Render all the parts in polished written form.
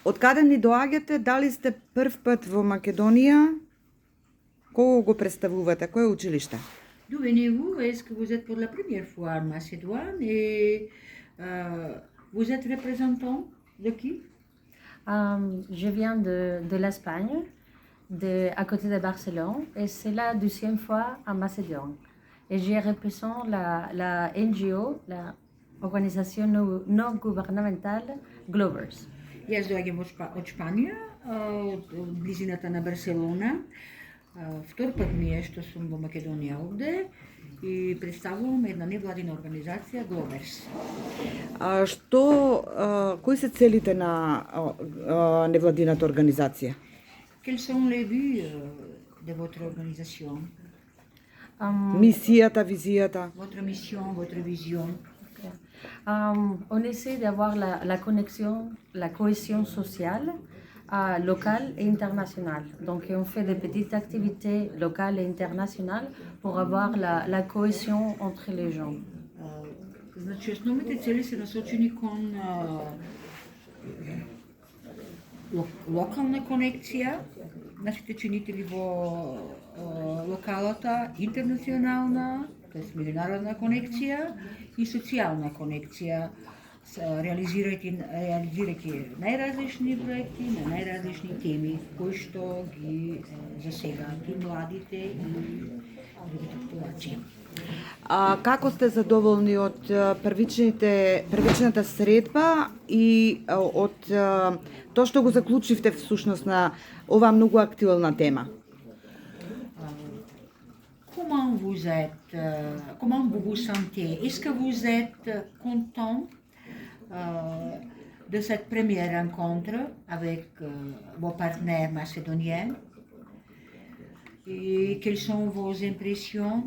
Од каде ни доаѓате? Дали сте прв пат во Македонија? Кого го представувате? Кој е училиште? D'où venez-vous? Est-ce que vous êtes pour la première fois en Macédoine et vous êtes représentant de qui? Je viens de l'Espagne, à côté de Barcelone, et c'est la deuxième fois en Macédoine. Et je représente la NGO, la organisation non gouvernementale Glovers. Јас доаѓам од Шпанија, од близината на Барселона. Втор пат ми е што сум во Македонија овде и представувам една невладина организација Glovers. Кои се целите на невладината организација? Quels sont les buts de votre organisation? Мисијата, визијата? Votre mission, votre vision? On essaie d'avoir la connexion, la cohésion sociale locale et internationale. Donc on fait des petites activités locales et internationales pour avoir la cohésion entre les gens. Значи, основните цели се насочени кон локална конекција, нашите чинители во локалата, интернационална, тоест меѓународна конекција и социјална конекција, реализирајќи најразлични проекти на најразлични теми кои што ги засегаат и младите и другите популации. Како сте задоволни од првичната средба и од тоа што го заклучивте всушност на оваа многу актуелна тема? Comment vous vous sentez? Est-ce que vous êtes content de cette première rencontre avec vos partenaires macédoniens? Et quelles sont vos impressions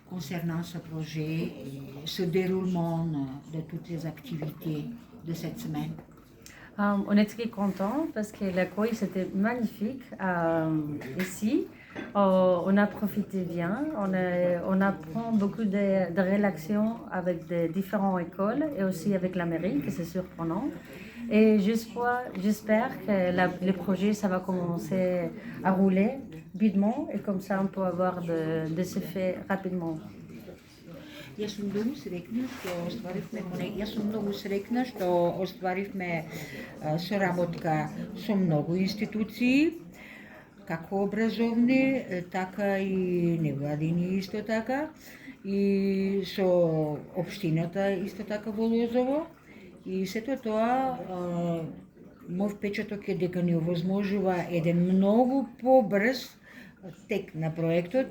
concernant ce projet et ce déroulement de toutes les activités de cette semaine? On est très content parce que l'accueil c'était magnifique ici. On a profité bien, on apprend beaucoup de relations avec des différentes écoles et aussi avec la mairie, que c'est surprenant. Et j'espère que le projet ça va commencer à rouler rapidement et comme ça on peut avoir des effets rapidement. Јас сум многу среќна што остваривме соработка со многу институции, како образовни, така и невладини исто така, и со општината исто така во Лозово. И сето тоа, мој впечаток е дека ни овозможува еден многу побрз тек на проектот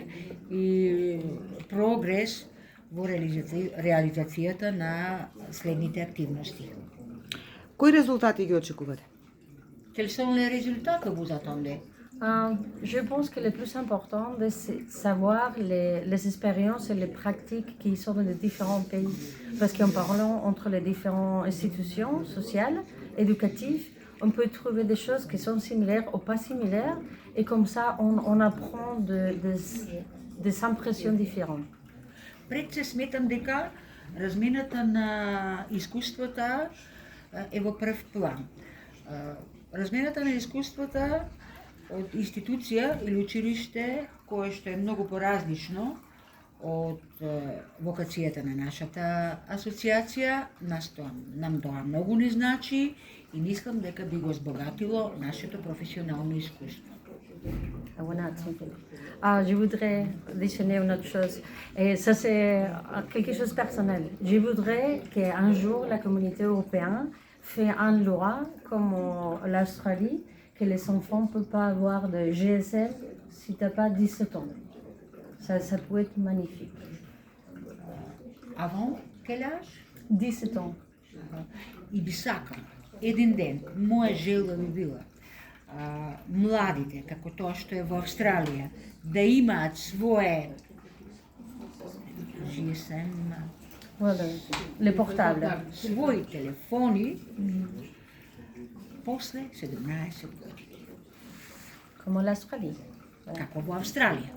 и прогрес во реализацијата на следните активности. Кои резултати ги очекувате? Quels sont les résultats que vous attendez? Je pense que le plus important, c'est savoir les expériences et les pratiques qui sont dans les différents pays. Parce qu'en parlant entre les différentes institutions sociales, éducatives, on peut trouver des choses qui sont similaires ou pas similaires. Et comme ça, on apprend des impressions différentes. Пред се сметам дека размената на искуствата е во прв план. Размената на искуствата од институција или училиште кое што е многу поразлично од вокацијата на нашата асоциација, нам тоа многу не значи и мислам дека би го збогатило нашето професионално искуство. Je voudrais additionner une autre chose, et ça c'est quelque chose de personnel. Je voudrais qu'un jour la communauté européenne fait une loi comme l'Australie, que les enfants ne peuvent pas avoir de GSM si tu n'as pas 17 ans. Ça peut être magnifique. Avant quel âge? 17 ans. И би сакала еден ден, моја желба би била младите, како тоа што е во Австралија, да имаат свое GSM, les portables, своји телефони после 17 години. Como l'Australie. Како во Австралија.